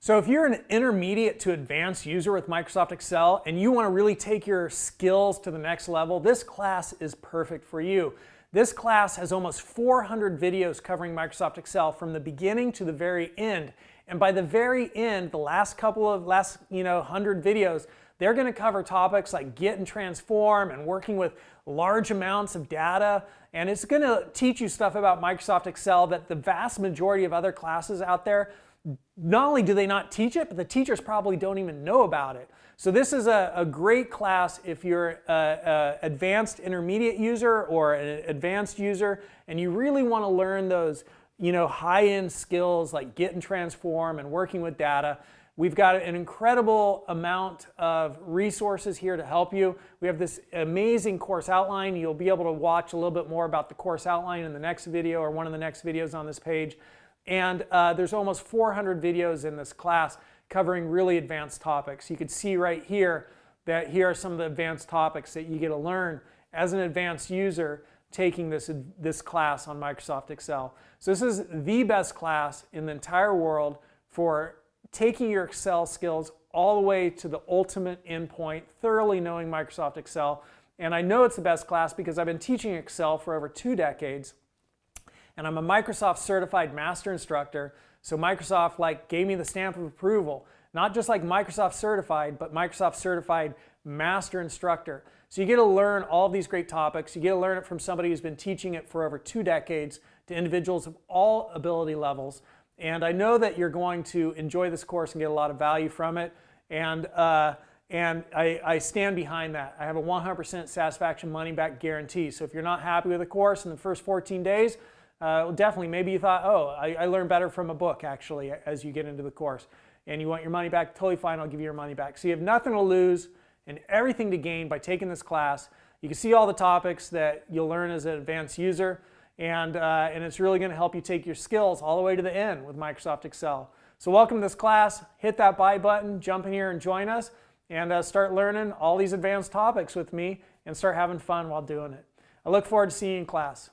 So if you're an intermediate to advanced user with Microsoft Excel and you want to really take your skills to the next level, this class is perfect for you. This class has almost 400 videos covering Microsoft Excel from the beginning to the very end. And by the very end, the last 100 videos, they're going to cover topics like Get and Transform and working with large amounts of data. And it's going to teach you stuff about Microsoft Excel that the vast majority of other classes out there, not only do they not teach it, but the teachers probably don't even know about it. So this is a great class if you're an advanced intermediate user or an advanced user and you really want to learn those high-end skills like Get and Transform and working with data. We've got an incredible amount of resources here to help you. We have this amazing course outline. You'll be able to watch a little bit more about the course outline in the next video or one of the next videos on this page. And there's almost 400 videos in this class covering really advanced topics. You can see right here that here are some of the advanced topics that you get to learn as an advanced user taking this class on Microsoft Excel. So this is the best class in the entire world for taking your Excel skills all the way to the ultimate endpoint, thoroughly knowing Microsoft Excel. And I know it's the best class because I've been teaching Excel for over 2 decades. And I'm a Microsoft certified master instructor, so Microsoft gave me the stamp of approval. Not just like Microsoft certified, but Microsoft certified master instructor. So you get to learn all these great topics. You get to learn it from somebody who's been teaching it for over 2 decades to individuals of all ability levels. And I know that you're going to enjoy this course and get a lot of value from it. And I stand behind that. I have a 100% satisfaction money-back guarantee. So if you're not happy with the course in the first 14 days, definitely, maybe you thought, oh, I learned better from a book, actually, as you get into the course. And you want your money back, totally fine, I'll give you your money back. So you have nothing to lose and everything to gain by taking this class. You can see all the topics that you'll learn as an advanced user, and it's really going to help you take your skills all the way to the end with Microsoft Excel. So welcome to this class. Hit that buy button, jump in here and join us, and start learning all these advanced topics with me and start having fun while doing it. I look forward to seeing you in class.